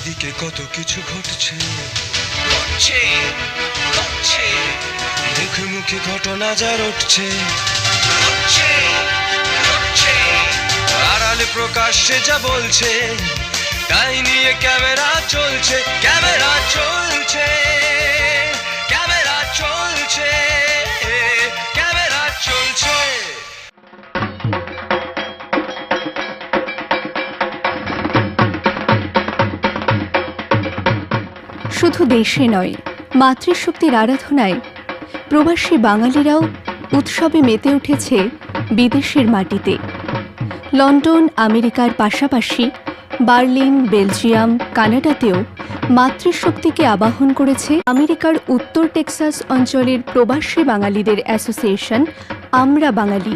চারিদিকে কত কিছু ঘটছে, মুখে মুখে ঘটনা যার উঠছে, আড়ালে প্রকাশ্যে যা বলছে, তাই নিয়ে ক্যামেরা চলছে, ক্যামেরা চলছে, ক্যামেরা চলছে, ক্যামেরা চলছে। শুধু দেশে নয়, মাতৃশক্তির আরাধনায় প্রবাসী বাঙালিরাও উৎসবে মেতে উঠেছে বিদেশের মাটিতে। লন্ডন, আমেরিকার পাশাপাশি বার্লিন, বেলজিয়াম, কানাডাতেও মাতৃশক্তিকে আবাহন করেছে আমেরিকার উত্তর টেক্সাস অঞ্চলের প্রবাসী বাঙালিদের অ্যাসোসিয়েশন আমরা বাঙালি।